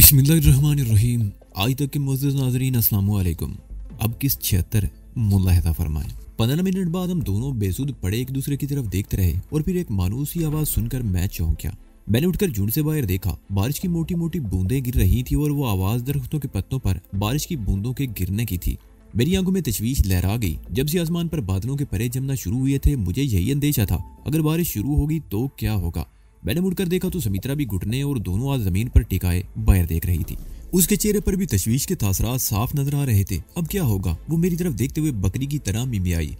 बिस्मिल्लाहिर्रहमानिर्रहीम। आज तक के मुअज़्ज़िज़ नाज़रीन अस्सलामु अलैकुम। अब किस 76 मुलाहिज़ा फरमाएं। 15 मिनट बाद हम दोनों बेसुध पड़े एक दूसरे की तरफ देखते रहे और फिर एक मायूस सी आवाज़ सुनकर मैं चौंक गया। मैंने उठकर झुंड से बाहर देखा। बारिश की मोटी मोटी बूंदें गिर रही थी और वो आवाज़ दरख्तों के पत्तों पर बारिश की बूंदों के गिरने की थी। मेरी आंखों में तशवीश लहरा गई। जब से आसमान पर बादलों के परे जमना शुरू हुए थे, मुझे यही अंदेशा था अगर बारिश शुरू होगी तो क्या होगा। मैंने मुड़कर देखा तो सुमित्रा भी घुटने और दोनों हाथ जमीन पर टिकाए बाहर देख रही थी। उसके चेहरे पर भी तशवीश के तासरात साफ नजर आ रहे थे। अब क्या होगा? वो मेरी तरफ देखते हुए बकरी की तरह मिमियाई।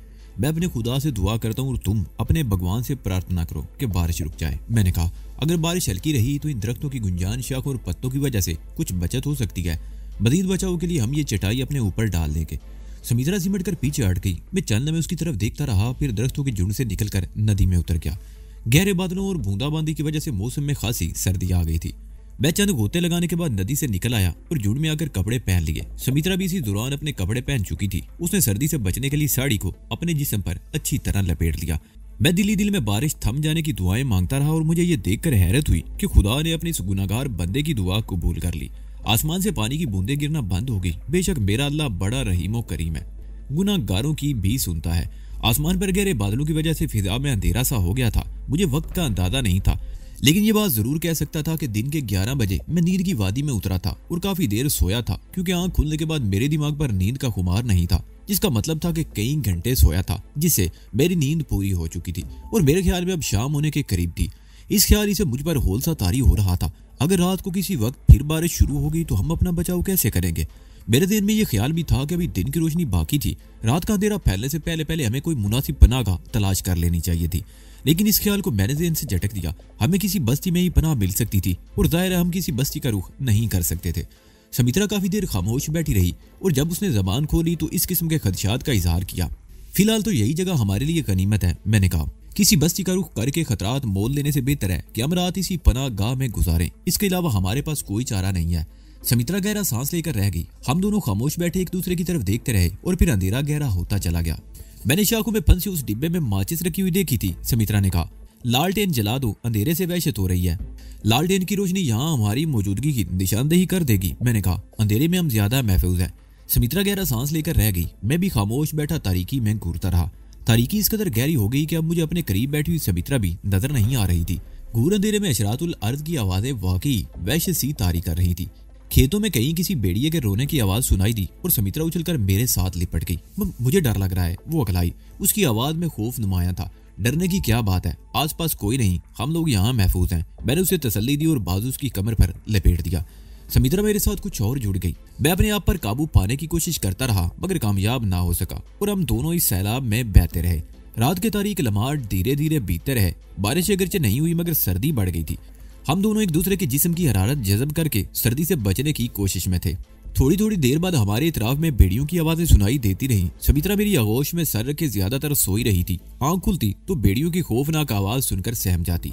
मैं अपने खुदा से दुआ करता हूँ और तुम अपने भगवान से प्रार्थना करो कि बारिश रुक जाए। मैंने कहा, अगर बारिश हल्की रही तो इन दरख्तों की गुंजान, शाखों और पत्तों की वजह से कुछ बचत हो सकती है। मजीद बचाव के लिए हम ये चटाई अपने ऊपर डाल देंगे। सुमित्रा सिमट कर पीछे हट गई। मैं चलने में उसकी तरफ देखता रहा, फिर दरख्तों के झुंड से निकलकर नदी में उतर गया। गहरे बादलों और बूंदाबांदी की वजह से मौसम में खासी सर्दी आ गई थी। मैं चंद गोते लगाने के बाद नदी से निकल आया और झुंड में आकर कपड़े पहन लिए। सुमित्रा भी इसी दौरान अपने कपड़े पहन चुकी थी। उसने सर्दी से बचने के लिए साड़ी को अपने जिस्म पर अच्छी तरह लपेट लिया। मैं दिली दिल में बारिश थम जाने की दुआएं मांगता रहा और मुझे ये देखकर हैरत हुई कि खुदा ने अपने इस गुनाहगार बंदे की दुआ कबूल कर ली। आसमान से पानी की बूंदें गिरना बंद हो गई। बेशक मेरा अल्लाह बड़ा रहीम व करीम है, गुनाहगारों की भी सुनता है। आसमान पर गहरे बादलों की वजह से फिजा में अंधेरा सा हो गया था। मुझे वक्त का अंदाजा नहीं था, लेकिन ये बात जरूर कह सकता था कि दिन के 11 बजे मैं नींद की वादी में उतरा था और काफी देर सोया था, क्योंकि आंख खुलने के बाद मेरे दिमाग पर नींद का खुमार नहीं था, जिसका मतलब था कि कई घंटे सोया था, जिससे मेरी नींद पूरी हो चुकी थी और मेरे ख्याल में अब शाम होने के करीब थी। इस ख्याल से मुझ पर होल सा तारी हो रहा था। अगर रात को किसी वक्त फिर बारिश शुरू हो गई तो हम अपना बचाव कैसे करेंगे? मेरे दिल में यह ख्याल भी था कि अभी दिन की रोशनी बाकी थी। रात का अंधेरा फैलने से पहले पहले हमें कोई मुनासिब पनाहगाह तलाश कर लेनी चाहिए थी, लेकिन इस ख्याल को मैंने ज़हन से झटक दिया। हमें किसी बस्ती में ही पनाह मिल सकती थी और जाहिर है हम किसी बस्ती का रुख नहीं कर सकते थे। सुमित्रा काफी देर खामोश बैठी रही और जब उसने जबान खोली तो इस किस्म के खदशात का इजहार किया। फिलहाल तो यही जगह हमारे लिए गनीमत है, मैंने कहा। किसी बस्ती का रुख करके खतरात मोल लेने से बेहतर है कि हम रात इसी पनाह गाह में गुजारें। इसके अलावा हमारे पास कोई चारा नहीं है। सुमित्रा गहरा सांस लेकर रह गई। हम दोनों खामोश बैठे एक दूसरे की तरफ देखते रहे और फिर अंधेरा गहरा होता चला गया। मैंने शाखों में फंसी उस डिब्बे में माचिस रखी हुई देखी थी। सुमित्रा ने कहा, लालटेन जला दो, अंधेरे से वहशत हो रही है। लालटेन की रोशनी यहाँ हमारी मौजूदगी की निशानदेही कर देगी, मैंने कहा। अंधेरे में हम ज्यादा महफूज हैं। सुमित्रा गहरा सांस लेकर रह गई। मैं भी खामोश बैठा तारीकी में घूरता रहा। तारीकी इस कदर गहरी हो गई कि अब मुझे अपने करीब बैठी हुई सुमित्रा भी नजर नहीं आ रही थी। घूर अंधेरे में अशरातुल अर्द की आवाजें वाकई वहशत सी तारी कर रही थी। खेतों में कहीं किसी भेड़िए के रोने की आवाज सुनाई दी और सुमित्रा उछलकर मेरे साथ लिपट गई। मुझे डर लग रहा है, वो अकलाई। उसकी आवाज में खौफ नुमाया था। डरने की क्या बात है, आसपास कोई नहीं, हम लोग यहाँ महफूज हैं। मैंने उसे तसल्ली दी और बाजू उसकी कमर पर लपेट दिया। सुमित्रा मेरे साथ कुछ और जुड़ गई। मैं अपने आप पर काबू पाने की कोशिश करता रहा मगर कामयाब ना हो सका और हम दोनों इस सैलाब में बहते रहे। रात के तारीख लम्हात धीरे धीरे बीतते रहे। बारिश अगरचे नहीं हुई मगर सर्दी बढ़ गई थी। हम दोनों एक दूसरे के जिस्म की हरारत जज़ब करके सर्दी से बचने की कोशिश में थे। थोड़ी थोड़ी देर बाद हमारे इतराफ में भेड़ियों की आवाजें सुनाई देती रहीं। सुमित्रा मेरी आगोश में सर रखे ज्यादातर सोई रही थी। आंख खुलती तो भेड़ियों की खौफनाक आवाज सुनकर सहम जाती।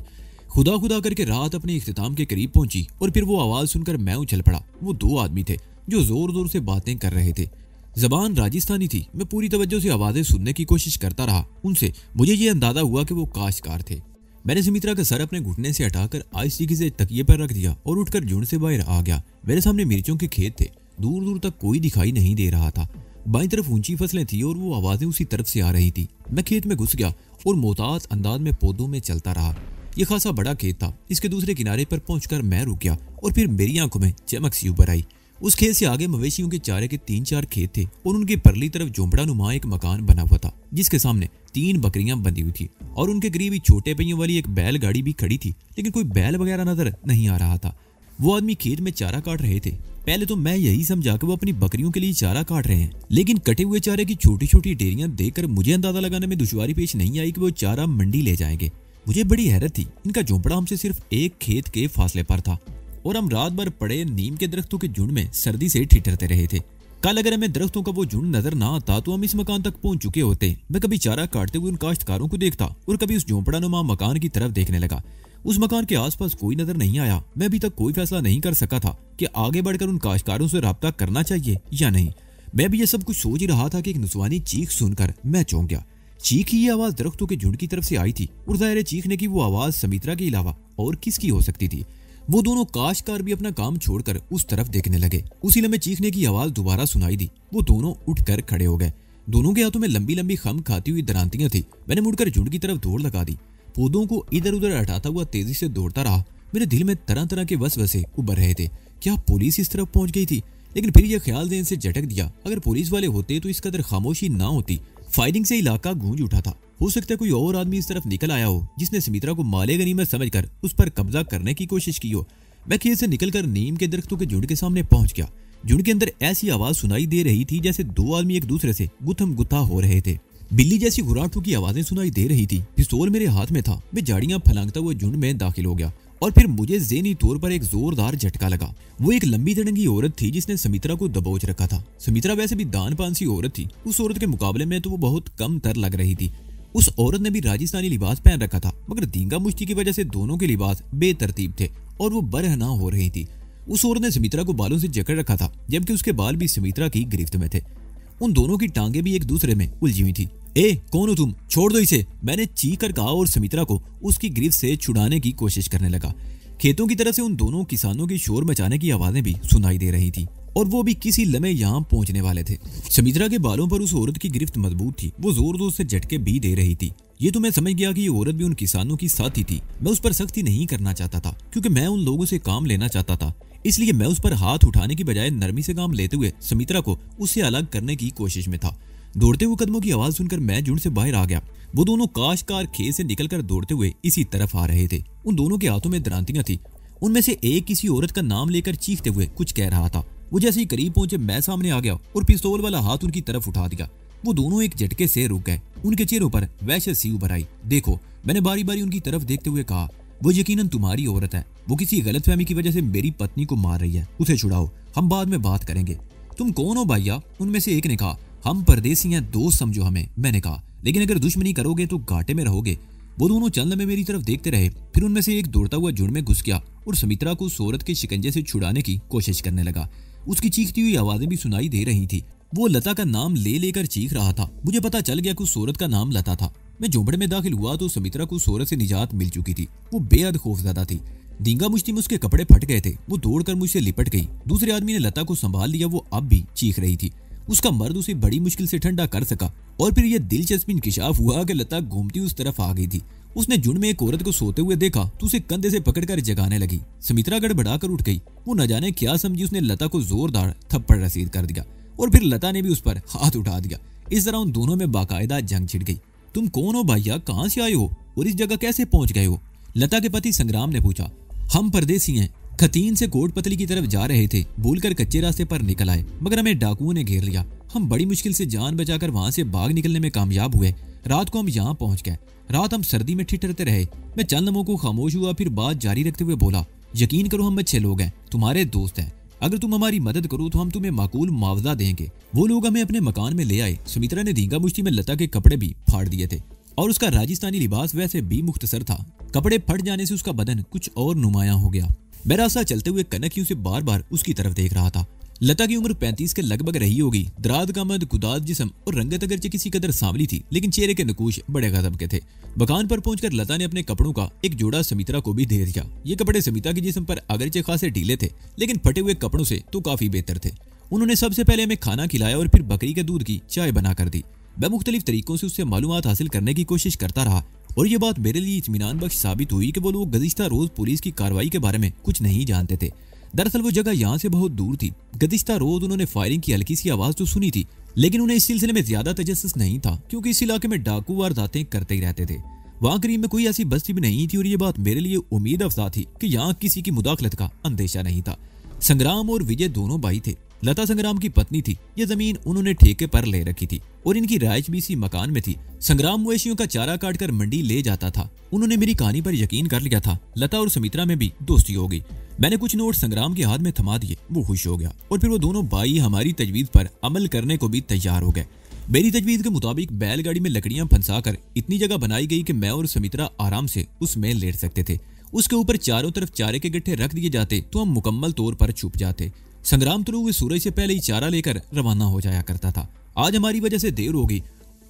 खुदा खुदा करके रात अपने इख्तिताम के करीब पहुंची और फिर वो आवाज सुनकर मैं उछल पड़ा। वो 2 आदमी थे जो जोर जोर से बातें कर रहे थे। जबान राजस्थानी थी। मैं पूरी तवज्जो से आवाजें सुनने की कोशिश करता रहा। उनसे मुझे ये अंदाजा हुआ कि वो काश्तकार थे। मैंने सुमित्रा का सर अपने घुटने से हटाकर आहिस्ते से तकिए पर रख दिया और उठकर झुंड से बाहर आ गया। मेरे सामने मिर्चों के खेत थे। दूर दूर तक कोई दिखाई नहीं दे रहा था। बाईं तरफ ऊंची फसलें थी और वो आवाजें उसी तरफ से आ रही थी। मैं खेत में घुस गया और मोहतात अंदाज में पौधों में चलता रहा। यह खासा बड़ा खेत था। इसके दूसरे किनारे पर पहुंचकर मैं रुक गया और फिर मेरी आंखों में चमक सी उभर आई। उस खेत से आगे मवेशियों के चारे के 3-4 खेत थे और उनकी परली तरफ झोंपड़ा नुमा एक मकान बना हुआ था, जिसके सामने 3 बकरियां बंधी हुई थी और उनके करीब ही छोटे पहियों वाली एक बैलगाड़ी भी खड़ी थी, लेकिन कोई बैल वगैरह नजर नहीं आ रहा था। वो आदमी खेत में चारा काट रहे थे। पहले तो मैं यही समझा कि वो अपनी बकरियों के लिए चारा काट रहे हैं, लेकिन कटे हुए चारे की छोटी छोटी ढेरियां देखकर मुझे अंदाजा लगाने में दुश्वारी पेश नहीं आई कि वो चारा मंडी ले जाएंगे। मुझे बड़ी हैरत थी। इनका झोंपड़ा हमसे सिर्फ एक खेत के फासले पर था और हम रात भर पड़े नीम के दरख्तों के झुंड में सर्दी से ठिठुरते रहे थे। कल अगर हमें दरख्तों का वो झुंड नजर ना आता तो हम इस मकान तक पहुंच चुके होते। मैं कभी चारा काटते हुए उन काश्तकारों को देखता और कभी उस झोंपड़ा नुमा मकान की तरफ देखने लगा। उस मकान के आसपास कोई नजर नहीं आया। मैं अभी तक कोई फैसला नहीं कर सका था कि आगे बढ़कर उन काश्तकारों से राब्ता करना चाहिए या नहीं। मैं भी ये सब कुछ सोच ही रहा था कि एक नुसवानी चीख सुनकर मैं चौंक गया। चीख की आवाज दरख्तों के झुंड की तरफ से आई थी और जाहिर है चीखने की वो आवाज सुमित्रा के अलावा और किसकी हो सकती थी। वो दोनों काश्तकार भी अपना काम छोड़कर उस तरफ देखने लगे। उसी लम्हे चीखने की आवाज दोबारा सुनाई दी। वो दोनों उठकर खड़े हो गए। दोनों के हाथों में लंबी लंबी खम खाती हुई दरांतियां थी। मैंने मुड़कर झुंड की तरफ दौड़ लगा दी। पौधों को इधर उधर हटाता हुआ तेजी से दौड़ता रहा। मेरे दिल में तरह तरह के वसवसे उभर रहे थे। क्या पुलिस इस तरफ पहुंच गई थी? लेकिन फिर यह ख्याल देन से झटक दिया, अगर पुलिस वाले होते तो इस कदर खामोशी ना होती। फायरिंग से इलाका गूंज उठा था। हो सकता है कोई और आदमी इस तरफ निकल आया हो जिसने सुमित्रा को माले गनीमत समझकर उस पर कब्जा करने की कोशिश की हो। मैं खेत से निकलकर नीम के दरख्तों के झुंड के सामने पहुंच गया। झुंड के अंदर ऐसी आवाज सुनाई दे रही थी जैसे दो आदमी एक दूसरे से गुत्थम गुत्था हो रहे थे। बिल्ली जैसी गुर्राटों की आवाजें सुनाई दे रही थी। पिस्तौल मेरे हाथ में था। मैं झाड़ियां फलांगता हुआ झुंड में दाखिल हो गया और फिर मुझे ज़हनी तौर पर एक जोरदार झटका लगा। वो एक लंबी तड़ंगी औरत थी जिसने सुमित्रा को दबोच रखा था। सुमित्रा वैसे भी दान पान सी औरत थी। उस औरत के मुकाबले में तो वो बहुत कम तर लग रही थी। उस औरत ने भी राजस्थानी लिबास पहन रखा था, मगर दींगा मुश्ती की वजह से दोनों के लिबास बेतरतीब थे और वो बरहना हो रही थी। उस औरत ने सुमित्रा को बालों से जकड़ रखा था, जबकि उसके बाल भी सुमित्रा की गिरफ्त में थे। उन दोनों की टांगे भी एक दूसरे में उलझी हुई थी। ए, कौन हो तुम? छोड़ दो इसे, मैंने चीख कर कहा और सुमित्रा को उसकी गिरफ्त से छुड़ाने की कोशिश करने लगा। खेतों की तरफ से उन दोनों किसानों की शोर मचाने की आवाजें भी सुनाई दे रही थी और वो भी किसी लम्हे यहाँ पहुंचने वाले थे। सुमित्रा के बालों पर उस औरत की गिरफ्त मजबूत थी। वो जोर जोर से झटके भी दे रही थी। ये तो मैं समझ गया कि ये औरत भी उन किसानों की साथी थी। मैं उस पर सख्ती नहीं करना चाहता था क्योंकि मैं उन लोगों से काम लेना चाहता था। इसलिए मैं उस पर हाथ उठाने की बजाय नरमी से काम लेते हुए सुमित्रा को उससे अलग करने की कोशिश में था। दौड़ते हुए कदमों की आवाज सुनकर मैं झुंड से बाहर आ गया। वो दोनों काश्तकार खेत से निकलकर दौड़ते हुए इसी तरफ आ रहे थे। उन दोनों के हाथों में दरांतियां थी। उनमें से एक किसी औरत का नाम लेकर चीखते हुए कुछ कह रहा था। वो जैसे ही करीब पहुंचे मैं सामने आ गया और पिस्तौल वाला हाथ उनकी तरफ उठा दिया। वो दोनों एक झटके से रुक गए। उनके चेहरों पर वहशत सी उभर आई। देखो, मैंने बारी बारी उनकी तरफ देखते हुए कहा, वो यकीनन तुम्हारी औरत है। वो किसी गलतफहमी की वजह से मेरी पत्नी को मार रही है। उसे छुड़ाओ, हम बाद में बात करेंगे। तुम कौन हो भैया? उनमें से एक ने कहा। हम परदेसी हैं, दोस्त समझो हमें, मैंने कहा। लेकिन अगर दुश्मनी करोगे तो घाटे में रहोगे। वो दोनों चंद में मेरी तरफ देखते रहे। फिर उनमें से एक दौड़ता हुआ झुंड में घुस गया और सुमित्रा को उस औरत के शिकंजे से छुड़ाने की कोशिश करने लगा। उसकी चीखती हुई आवाजें भी सुनाई दे रही थी। वो लता का नाम ले लेकर चीख रहा था। मुझे पता चल गया कि उस औरत का नाम लता था। मैं झोंपड़े में दाखिल हुआ तो सुमित्रा को उस औरत से निजात मिल चुकी थी। वो बेहद खौफजदा थी। दींगा मुश्ती में उसके कपड़े फट गए थे। वो दौड़कर मुझसे लिपट गई। दूसरे आदमी ने लता को संभाल लिया। वो अब भी चीख रही थी। उसका मर्द उसे बड़ी मुश्किल से ठंडा कर सका और फिर यह दिलचस्प इंकिशाफ हुआ कि लता घूमती उस तरफ आ गई थी। उसने झुंड में एक औरत को सोते हुए देखा तो उसे कंधे से पकड़कर जगाने लगी। सुमित्रा गड़बड़ाकर उठ गई। वो न जाने क्या समझी, उसने लता को जोरदार थप्पड़ रसीद कर दिया और फिर लता ने भी उस पर हाथ उठा दिया। इस तरह उन दोनों में बाकायदा जंग छिड़ गई। तुम कौन हो भैया? कहाँ से आए हो और इस जगह कैसे पहुंच गए हो? लता के पति संग्राम ने पूछा। हम परदेसी हैं, खतीन से कोटपतली की तरफ जा रहे थे। बोलकर कच्चे रास्ते पर निकल आए, मगर हमें डाकुओं ने घेर लिया। हम बड़ी मुश्किल से जान बचाकर वहां से भाग निकलने में कामयाब हुए। रात को हम यहाँ पहुंच गए। रात हम सर्दी में ठिठुरते रहे। मैं चंद लम्हों को खामोश हुआ, फिर बात जारी रखते हुए बोला, यकीन करो हम अच्छे लोग हैं, तुम्हारे दोस्त हैं। अगर तुम हमारी मदद करो तो हम तुम्हें माकूल मुआवजा देंगे। वो लोग हमें अपने मकान में ले आए। सुमित्रा ने दींगा मुश्ती में लता के कपड़े भी फाड़ दिए थे और उसका राजस्थानी लिबास वैसे भी मुख्तसर था। कपड़े फट जाने से उसका बदन कुछ और नुमायां हो गया। मैं रास्ता चलते हुए कनखियों से बार बार उसकी तरफ देख रहा था। लता की उम्र 35 के लगभग रही होगी। दराद कमद, कुदाद जिस्म और रंगत अगरचे किसी कदर सांवली थी, लेकिन चेहरे के नकूश बड़े गजब के थे। मकान पर पहुंचकर लता ने अपने कपड़ों का एक जोड़ा सुमित्रा को भी दे दिया। ये कपड़े सुमित्रा के जिस्म पर अगरचे खासे ढीले थे, लेकिन फटे हुए कपड़ों से तो काफी बेहतर थे। उन्होंने सबसे पहले हमें खाना खिलाया और फिर बकरी के दूध की चाय बना कर दी। मैं मुख्तलिफ तरीकों से उससे मालूमात हासिल करने की कोशिश करता रहा और ये बात मेरे लिए इत्मीनान बख्श साबित हुई कि वो लोग गुज़िश्ता रोज पुलिस की कार्रवाई के बारे में कुछ नहीं जानते थे। दरअसल वो जगह यहाँ से बहुत दूर थी। गुज़िश्ता रोज उन्होंने फायरिंग की हल्की सी आवाज तो सुनी थी, लेकिन उन्हें इस सिलसिले में ज्यादा तजस्सुस नहीं था क्योंकि इस इलाके में डाकू वारदातें करते ही रहते थे। वहाँ करीब में कोई ऐसी बस्ती भी नहीं थी और ये बात मेरे लिए उम्मीद अफजा थी कि यहाँ किसी की मुदाखलत का अंदेशा नहीं था। संग्राम और विजय दोनों भाई थे। लता संग्राम की पत्नी थी। यह जमीन उन्होंने ठेके पर ले रखी थी और इनकी राइश भी इसी मकान में थी। संग्राम मवेशियों का चारा काटकर मंडी ले जाता था। उन्होंने मेरी कहानी पर यकीन कर लिया था। लता और सुमित्रा में भी दोस्ती हो गई। मैंने कुछ नोट संग्राम के हाथ में थमा दिए। वो खुश हो गया और फिर वो दोनों भाई हमारी तजवीज पर अमल करने को भी तैयार हो गए। मेरी तजवीज के मुताबिक बैलगाड़ी में लकड़ियां फंसाकर इतनी जगह बनाई गई कि मैं और सुमित्रा आराम से उसमें लेट सकते थे। उसके ऊपर चारों तरफ चारे के गट्ठे रख दिए जाते तो हम मुकम्मल तौर पर छुप जाते। संग्राम तुलू हुए सूरज से पहले ही चारा लेकर रवाना हो जाया करता था। आज हमारी वजह से देर हो गई।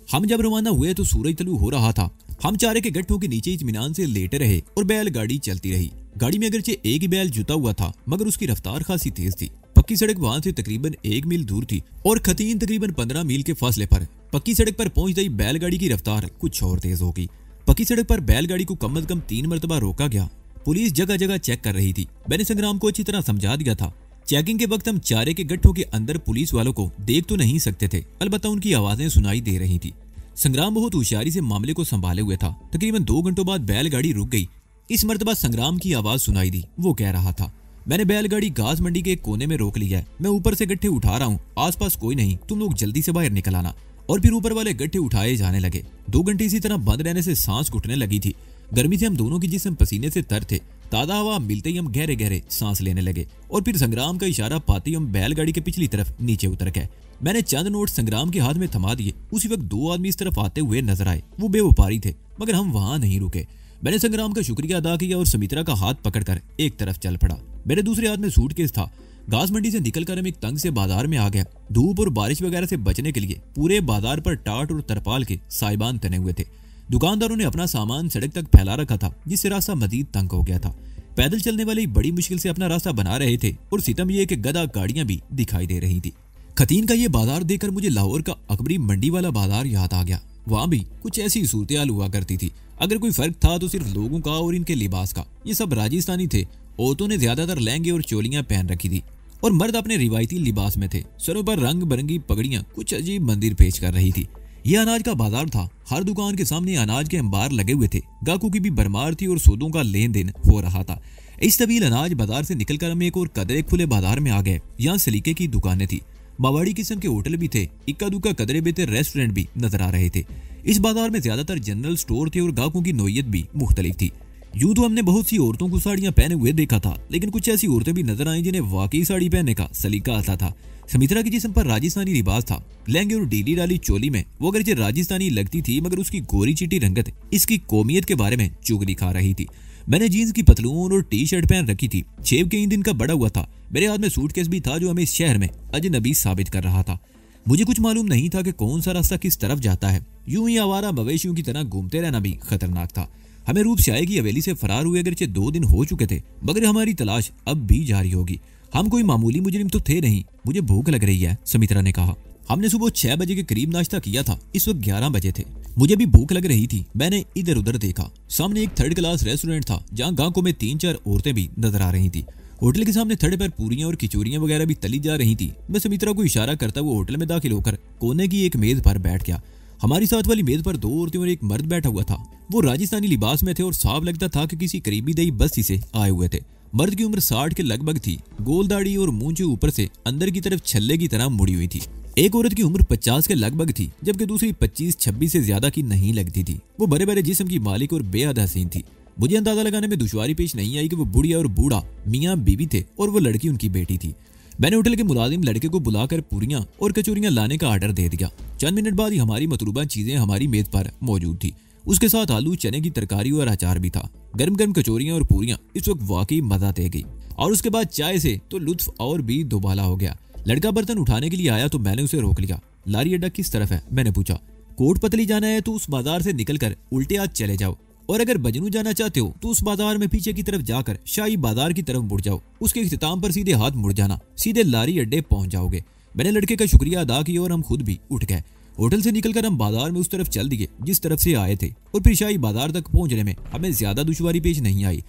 हम जब रवाना हुए तो सूरज तलू हो रहा था। हम चारे के गट्ठों के नीचे इत्मीनान से लेटे रहे और बैलगाड़ी चलती रही। गाड़ी में अगरचे एक ही बैल जुता हुआ था, मगर उसकी रफ्तार खासी तेज थी। पक्की सड़क वहां से तकरीबन 1 मील दूर थी और खतीन तकरीबन 15 मील के फासले पर। पक्की सड़क पर पहुंचते ही बैलगाड़ी की रफ्तार कुछ और तेज हो गई। पक्की सड़क पर बैलगाड़ी को कम से कम 3 मरतबा रोका गया। पुलिस जगह जगह चेक कर रही थी। मैंने संग्राम को अच्छी तरह समझा दिया था। चेकिंग के वक्त हम चारे के गट्ठों के अंदर पुलिस वालों को देख तो नहीं सकते थे, अलबत्ता उनकी आवाजें सुनाई दे रही थी। संग्राम बहुत होशियारी से मामले को संभाले हुए था। तकरीबन 2 घंटों बाद बैलगाड़ी रुक गई। इस मर्तबा संग्राम की आवाज सुनाई दी। वो कह रहा था, मैंने बैलगाड़ी घास मंडी के कोने में रोक लिया है। मैं ऊपर से गट्ठे उठा रहा हूँ, आसपास कोई नहीं, तुम लोग जल्दी से बाहर निकल आना। और फिर ऊपर वाले गट्ठे उठाए जाने लगे। 2 घंटे इसी तरह बंद रहने से सांस घुटने लगी थी। गर्मी से हम दोनों की जिस्म पसीने से तर थे। ताजा हवा मिलते ही हम गहरे गहरे सांस लेने लगे और फिर संग्राम का इशारा पाते ही हम बैलगाड़ी के पिछली तरफ नीचे उतर गए। मैंने चंद नोट संग्राम के हाथ में थमा दिए। उसी वक्त 2 आदमी इस तरफ आते हुए नजर आए। वो बेवफारी थे, मगर हम वहां नहीं रुके। मैंने संग्राम का शुक्रिया अदा किया और सुमित्रा का हाथ पकड़कर एक तरफ चल पड़ा। मेरे दूसरे हाथ में सूटकेस था। घास मंडी से निकलकर हम एक तंग से बाजार में आ गए। धूप और बारिश वगैरह से बचने के लिए पूरे बाजार पर टाट और तरपाल के साइबान तने हुए थे। दुकानदारों ने अपना सामान सड़क तक फैला रखा था, जिससे रास्ता मजीद तंग हो गया था। पैदल चलने वाले बड़ी मुश्किल से अपना रास्ता बना रहे थे और सितम ये कि गधा गाड़ियां भी दिखाई दे रही थी। खतीन का ये बाजार देखकर मुझे लाहौर का अकबरी मंडी वाला बाजार याद आ गया। वहां भी कुछ ऐसी सूरत-ए-हाल हुआ करती थी। अगर कोई फर्क था तो सिर्फ लोगों का और इनके लिबास का। ये सब राजस्थानी थे। औरतों ने ज्यादातर लहंगे और चोलियां पहन रखी थी और मर्द अपने रिवायती लिबास में थे। सरों पर रंग बिरंगी पगड़ियां कुछ अजीब मंदिर पेश कर रही थी। यह अनाज का बाजार था। हर दुकान के सामने अनाज के अंबार लगे हुए थे। गाहकों की भी भरमार थी और सौदों का लेन देन हो रहा था। इस तवील अनाज बाजार से निकलकर हम एक और कदरे खुले बाजार में आ गए। यहाँ सलीके की दुकानें थी, मावाड़ी किस्म के होटल भी थे, इक्का दुक्का कदरे बेहतर रेस्टोरेंट भी नजर आ रहे थे। इस बाजार में ज्यादातर जनरल स्टोर थे और गाहकों की नोयत भी मुख्तलिफ थी। यूं तो हमने बहुत सी औरतों को साड़ियां पहने हुए देखा था, लेकिन कुछ ऐसी औरतें भी नजर आई जिन्हें वाकई साड़ी पहनने का सलीका आता था। सुमित्रा की जिस्म पर राजस्थानी लिबास था। लहंगे और डीली डाली चोली में वो अगरचे राजस्थानी लगती थी, मगर उसकी गोरी चीटी रंगत इसकी कौमियत के बारे में चुगली खा रही थी। मैंने जीन्स की पतलून और टी शर्ट पहन रखी थी। शेव कई दिन का बड़ा हुआ था। मेरे हाथ में सूटकेस भी था जो हमें इस शहर में अजनबी साबित कर रहा था। मुझे कुछ मालूम नहीं था कि कौन सा रास्ता किस तरफ जाता है। यूं ही आवारा मवेशियों की तरह घूमते रहना भी खतरनाक था। हमें रूप स्याही की हवेली से फरार हुए अगरचे 2 दिन हो चुके थे, मगर हमारी तलाश अब भी जारी होगी। हम कोई मामूली मुजरिम तो थे नहीं। मुझे भूख लग रही है, सुमित्रा ने कहा। हमने सुबह 6 बजे के करीब नाश्ता किया था। इस वक्त 11 बजे थे। मुझे भी भूख लग रही थी। मैंने इधर उधर देखा। सामने एक 3rd क्लास रेस्टोरेंट था, जहाँ गांव में 3-4 औरतें भी नजर आ रही थी। होटल के सामने थड़े पर पूरियां और किचोरियां वगैरह भी तली जा रही थी। मैं सुमित्रा को इशारा करता हुआ होटल में दाखिल होकर कोने की एक मेज पर बैठ गया। हमारी साथ वाली मेज पर 2 औरतें और एक मर्द बैठा हुआ था। वो राजस्थानी लिबास में थे और साफ लगता था कि किसी करीबी दई बस्ती से आए हुए थे। मर्द की उम्र 60 के लगभग थी। गोल दाढ़ी और मूंछें ऊपर से अंदर की तरफ छल्ले की तरह मुड़ी हुई थी। एक औरत की उम्र 50 के लगभग थी, जबकि दूसरी 25-26 से ज्यादा की नहीं लगती थी। वो बड़े बड़े जिस्म की मालिक और बेहद हसीन थी। मुझे अंदाजा लगाने में दुश्वारी पेश नहीं आई कि वो बुढ़िया और बूढ़ा मियाँ बीवी थे और वो लड़की उनकी बेटी थी। मैंने होटल के मुलाजिम लड़के को बुलाकर पूरियां और कचौरियां लाने का आर्डर दे दिया। चंद मिनट बाद ही हमारी मतलूबा चीजें हमारी मेज पर मौजूद थी। उसके साथ आलू चने की तरकारी और अचार भी था। गर्म गर्म कचौरियां और पूरियां इस वक्त वाकई मजा दे गई। और उसके बाद चाय से तो लुत्फ और भी दोबाला हो गया। लड़का बर्तन उठाने के लिए आया तो मैंने उसे रोक लिया। लारी अड्डा किस तरफ है, मैंने पूछा। कोटपतली जाना है तो उस बाजार से निकलकर उल्टे हाथ चले जाओ, और अगर बजनू जाना चाहते हो तो उस बाजार में पीछे की तरफ जाकर शाही बाजार की तरफ मुड़ जाओ। उसके इख्तिताम पर सीधे हाथ मुड़ जाना, सीधे लारी अड्डे पहुंच जाओगे। मैंने लड़के का शुक्रिया अदा किया और हम खुद भी उठ गए। होटल से निकलकर हम बाजार में उस तरफ चल दिए जिस तरफ से आए थे, और फिर शाही बाजार तक पहुंचने में हमें ज्यादा दुश्वारी पेश नहीं आई।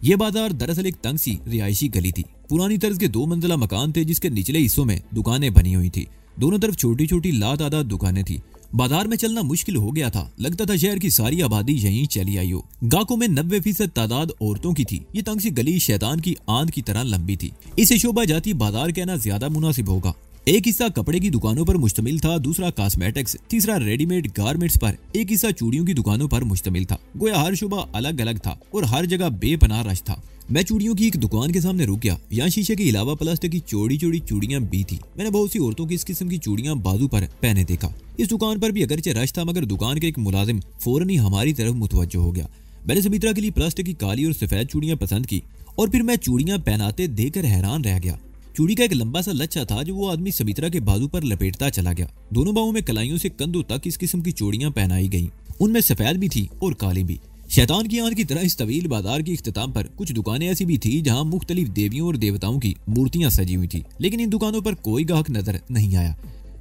ये बाजार दरअसल एक तंग सी रिहायशी गली थी। पुरानी तर्ज के 2 मंजिला मकान थे जिसके निचले हिस्सों में दुकानें बनी हुई थी। दोनों तरफ छोटी छोटी लातादाद दुकानें थी। बाजार में चलना मुश्किल हो गया था। लगता था शहर की सारी आबादी यहीं चली आई हो। गाहकों में 90% तादाद औरतों की थी। ये तंग सी गली शैतान की आंत की तरह लंबी थी। इसे शोभा जाती बाजार कहना ज्यादा मुनासिब होगा। एक हिस्सा कपड़े की दुकानों पर मुश्तमिल था, दूसरा कॉस्मेटिक्स, तीसरा रेडीमेड गारमेंट्स पर, एक हिस्सा चूड़ियों की दुकानों पर मुश्तमिल था। गोया हर शोबा अलग अलग था और हर जगह बेपनाह रश था। मैं चूड़ियों की एक दुकान के सामने रुक गया। यहाँ शीशे के अलावा प्लास्टिक की चौड़ी चौड़ी चूड़ियां भी थी। मैंने बहुत सी औरतों की इस किस्म की चूड़ियां बाजू पर पहने देखा। इस दुकान पर भी अगरचे रश था, मगर दुकान के एक मुलाजिम फौरन ही हमारी तरफ मुतवज्जो हो गया। मैंने सुमित्रा के लिए प्लास्टिक की काली और सफेद चूड़ियां पसंद की और फिर मैं चूड़ियां पहनाते देखकर हैरान रह गया। चूड़ी का एक लंबा सा लच्छा था जो वो आदमी सुमित्रा के बाजू पर लपेटता चला गया। दोनों बाहों में कलाइयों से कंधों तक इस किस्म की चूड़ियां पहनाई गईं उनमें सफेद भी थी और काली भी। शैतान की आंख की तरह इस तवील बाजार के इख्तिताम पर कुछ दुकानें ऐसी भी थी जहां मुख्तलिफ देवियों और देवताओं की मूर्तियां सजी हुई थी, लेकिन इन दुकानों पर कोई ग्राहक नजर नहीं आया।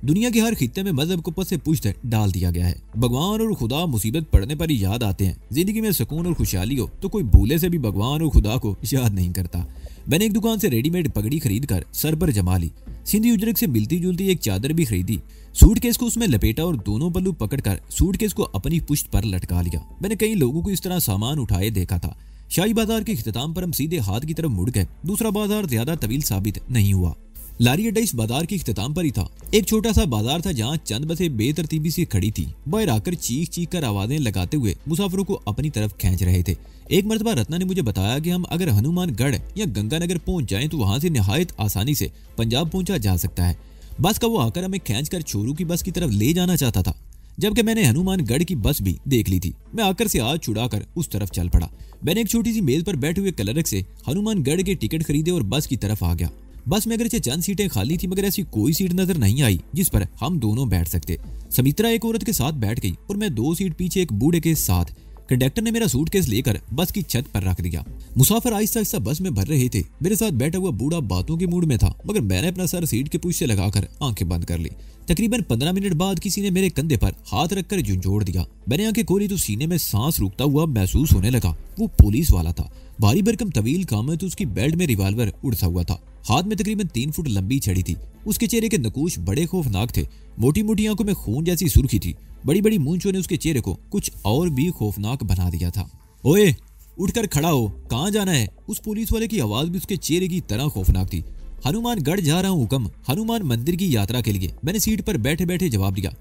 दुनिया के हर खित्ते में मजहब को पसे पुश्त डाल दिया गया है। भगवान और खुदा मुसीबत पड़ने पर ही याद आते हैं। जिंदगी में सुकून और खुशहाली हो तो कोई भूले से भी भगवान और खुदा को याद नहीं करता। मैंने एक दुकान से रेडीमेड पगड़ी खरीद कर सर पर जमा ली। सिंधी उजरक से मिलती जुलती एक चादर भी खरीदी। सूटकेस को उसमें लपेटा और दोनों पल्लू पकड़कर सूटकेस को अपनी पुश्त पर लटका लिया। मैंने कई लोगों को इस तरह सामान उठाए देखा था। शाही बाजार के इख्तिताम पर हम सीधे हाथ की तरफ मुड़ गए। दूसरा बाजार ज्यादा तवील साबित नहीं हुआ। लारी अड्डा इस बाजार के इख्तिताम पर ही था। एक छोटा सा बाजार था जहाँ चंद बसें बेतरतीबी से खड़ी थी। बाहर आकर चीख चीख कर आवाजें लगाते हुए मुसाफिरों को अपनी तरफ खींच रहे थे। एक मरतबा रत्ना ने मुझे बताया कि हम अगर हनुमानगढ़ या गंगानगर पहुंच जाएं तो वहां से निहायत आसानी से पंजाब पहुंचा जा सकता है। बस का वो आकर हमें खींचकर चोरू की बस की तरफ ले जाना चाहता था, जबकि मैंने हनुमानगढ़ की बस भी देख ली थी। मैं आकर से हाथ छुड़ाकर उस तरफ चल पड़ा। मैंने एक छोटी सी मेज पर बैठे हुए क्लर्क से हनुमानगढ़ के टिकट खरीदे और बस की तरफ आ गया। बस में अगरचे चंद सीटें खाली थी, मगर ऐसी कोई सीट नजर नहीं आई जिस पर हम दोनों बैठ सकते। समित्रा एक औरत के साथ बैठ गई और मैं 2 सीट पीछे एक बूढ़े के साथ। कंडक्टर ने मेरा सूटकेस लेकर बस की छत पर रख दिया। मुसाफिर आहिस्ता आहिस्ता बस में भर रहे थे। मेरे साथ बैठा हुआ बूढ़ा बातों के मूड में था, मगर मैंने अपना सर सीट के पूछ से लगाकर आंखें बंद कर ली। तकरीबन 15 मिनट बाद किसी ने मेरे कंधे पर हाथ रखकर झुंझोड़ दिया। मैंने आंखें खोली तो सीने में सांस रुकता हुआ महसूस होने लगा। वो पुलिस वाला था। भारी भरकम तवील कामत, उसकी बेल्ट में रिवाल्वर उड़ता हुआ था। हाथ में तकरीबन 3 फुट लंबी छड़ी थी। उसके चेहरे के नकूश बड़े खौफनाक थे। मोटी मोटी आंखों में खून जैसी सुर्खी थी। बड़ी बड़ी मूंछों ने उसके चेहरे को कुछ और भी खौफनाक बना दिया था। ओए, उठकर खड़ा हो, कहाँ जाना है? उस पुलिस वाले की आवाज भी उसके चेहरे की तरह खौफनाक थी। हनुमानगढ़ जा रहा हूँ हुक्म, हनुमान मंदिर की यात्रा के लिए। मैंने सीट पर बैठे बैठे जवाब दिया।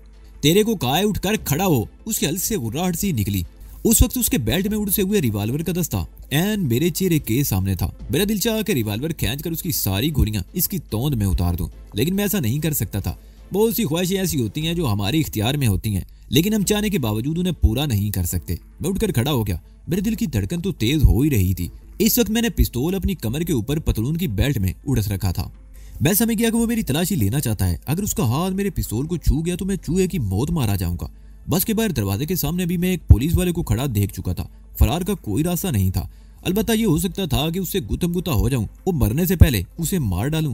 तेरे को कहा है उठकर खड़ा हो? उसके हल्क से गुर्राहट सी निकली। उस वक्त उसके बेल्ट में उड़ते हुए रिवाल्वर का दस्ता एन मेरे चेहरे के सामने था। मेरा दिल चाहा कि रिवाल्वर खींचकर उसकी सारी गोलियां इसकी तोंद में उतार दूं, लेकिन मैं ऐसा नहीं कर सकता था। बहुत सी ख्वाहिशें ऐसी होती हैं जो हमारे इख्तियार में होती हैं, लेकिन हम चाहने के बावजूद उन्हें पूरा नहीं कर सकते। मैं उठकर खड़ा हो गया। मेरे दिल की धड़कन तो तेज हो ही रही थी। इस वक्त मैंने पिस्तौल अपनी कमर के ऊपर पतलून की बेल्ट में उड़स रखा था। मैं समझ गया कि वो मेरी तलाशी लेना चाहता है। अगर उसका हाथ मेरे पिस्तौल को छू गया तो मैं चूहे की मौत मारा जाऊंगा। बस के बाहर दरवाजे के सामने भी मैं एक पुलिस वाले को खड़ा देख चुका था। फरार का कोई रास्ता नहीं था। अलबत्ता ये हो सकता था कि उससे गुतम गुता हो जाऊं और मरने से पहले उसे मार डालूं।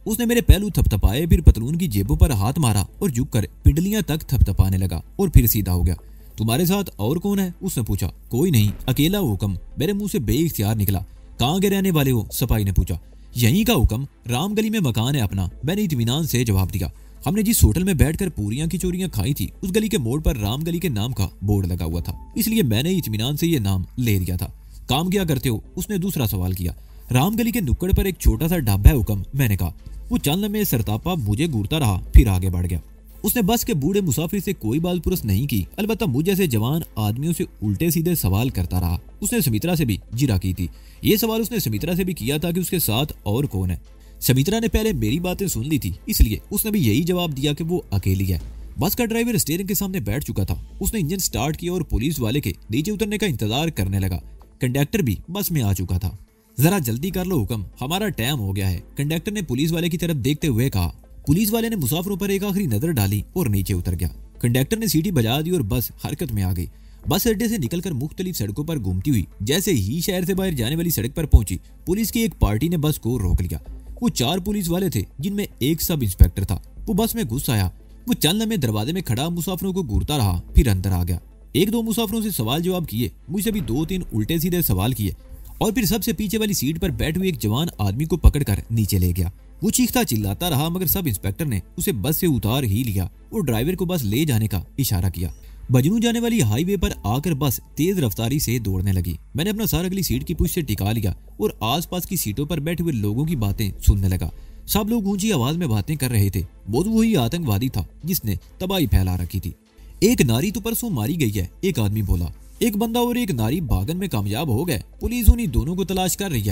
उसने मेरे पहलू थपथपाए, फिर पतलून की जेबों पर हाथ मारा और झुककर पिंडलियां तक थपथपाने लगा और फिर सीधा हो गया। तुम्हारे साथ और कौन है? उसने पूछा। कोई नहीं, अकेला हुक्म। मेरे मुंह से बेइख्तियार निकला। कहाँ के रहने वाले हो? सपाही ने पूछा। यहीं का हुक्म, राम गली में मकान है अपना। मैंने इत्मीनान से जवाब दिया। हमने जिस होटल में बैठकर पूरियां की चोरियां खाई थी, उस गली के मोड़ पर राम गली के नाम का बोर्ड लगा हुआ था, इसलिए मैंने इत्मीनान से ये नाम ले लिया था। काम क्या करते हो? उसने दूसरा सवाल किया। राम गली के नुक्कड़ पर एक छोटा सा ढाबा है हुक्म, मैंने कहा। वो चंद लम्हे सरतापा मुझे घूरता रहा, फिर आगे बढ़ गया। उसने बस के बूढ़े मुसाफिर से कोई बात पुरस नहीं की, अलबत्ता मुझ जैसे जवान आदमियों से उल्टे सीधे सवाल करता रहा। उसने सुमित्रा से भी जिरा की थी। ये सवाल उसने सुमित्रा से भी किया था कि उसके साथ और कौन है। सुमित्रा ने पहले मेरी बातें सुन ली थी, इसलिए उसने भी यही जवाब दिया कि वो अकेली है। बस का ड्राइवर स्टीयरिंग के सामने बैठ चुका था। उसने इंजन स्टार्ट किया और पुलिस वाले के नीचे उतरने का इंतजार करने लगा। कंडक्टर भी बस में आ चुका था। जरा जल्दी कर लो हुक्म, हमारा टाइम हो गया है, कंडक्टर ने पुलिस वाले की तरफ देखते हुए कहा। पुलिस वाले ने मुसाफिरों पर एक आखिरी नजर डाली और नीचे उतर गया। कंडक्टर ने सीटी बजा दी और बस हरकत में आ गई। बस अड्डे से निकलकर मुख्तलिफ सड़कों पर घूमती हुई जैसे ही शहर से बाहर जाने वाली सड़क पर पहुंची, पुलिस की एक पार्टी ने बस को रोक लिया। वो 4 पुलिस वाले थे, जिनमें एक सब इंस्पेक्टर था। वो बस में घुस आया। वो चंद लम्हे दरवाजे में खड़ा मुसाफिरों को घूरता रहा, फिर अंदर आ गया। 1-2 मुसाफिरों से सवाल जवाब किए, मुझसे भी 2-3 उल्टे सीधे सवाल किए और फिर सबसे पीछे वाली सीट पर बैठे हुए एक जवान आदमी को पकड़कर नीचे ले गया। वो चीखता चिल्लाता रहा, मगर सब इंस्पेक्टर ने उसे बस से उतार ही लिया और ड्राइवर को बस ले जाने का इशारा किया। बजनू जाने वाली हाईवे पर आकर बस तेज रफ्तारी से दौड़ने लगी। मैंने अपना सर अगली सीट की पुश से टिका लिया और आसपास की सीटों पर बैठे हुए लोगों की बातें सुनने लगा। सब लोग ऊंची आवाज में बातें कर रहे थे। वो वही आतंकवादी था जिसने तबाही फैला रखी थी। एक नारी तो परसों मारी गई है, एक आदमी बोला। एक बंदा और एक नारी भागन में कामयाब हो गए। पुलिस उन्हीं दोनों को तलाश कर रही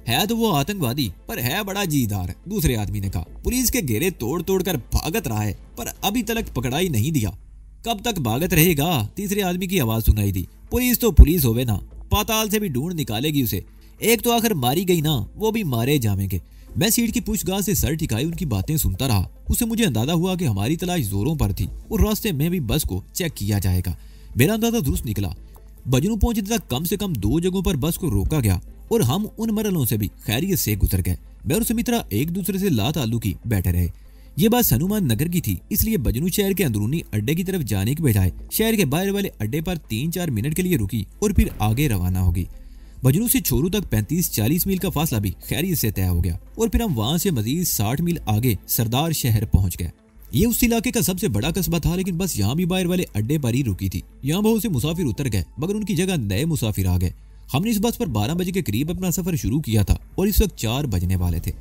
है तो वो आतंकवादी, पर है बड़ा जीदार, दूसरे आदमी ने कहा। पुलिस के घेरे तोड़ तोड़ कर भागत रहा है, पर अभी तक पकड़ा ही नहीं दिया। कब तक भागत रहेगा? तीसरे आदमी की आवाज सुनाई दी। पुलिस तो पुलिस होवे ना, पाताल से भी ढूंढ निकालेगी उसे। एक तो आखिर मारी गई ना, वो भी मारे जावेंगे। मैं सीट की पूछगाछ से सर टिकाई उनकी बातें सुनता रहा। उससे मुझे अंदाजा हुआ कि हमारी तलाश जोरों पर थी और रास्ते में भी बस को चेक किया जाएगा। मेरा अंदाजा दुरुस्त निकला। बजनू पहुंचने तक कम से कम 2 जगहों पर बस को रोका गया और हम उन मरहलों से भी खैरियत से गुजर गए। मैं और सुमित्रा एक दूसरे से लाताल्लुकी बैठे रहे। ये बस हनुमान नगर की थी, इसलिए बजनू शहर के अंदरूनी अड्डे की तरफ जाने के बजाय शहर के बाहर वाले अड्डे पर 3-4 मिनट के लिए रुकी और फिर आगे रवाना होगी। बजनू से छोरू तक 35-40 मील का फासला भी खैरियत से तय हो गया और फिर हम वहां से मजीद 60 मील आगे सरदार शहर पहुंच गए। ये उस इलाके का सबसे बड़ा कस्बा था, लेकिन बस यहाँ भी बाहर वाले अड्डे पर ही रुकी थी। यहाँ बहुत से मुसाफिर उतर गए, मगर उनकी जगह नए मुसाफिर आ गए। हमने इस बस पर 12 बजे के करीब अपना सफर शुरू किया था और इस वक्त 4 बजने वाले थे।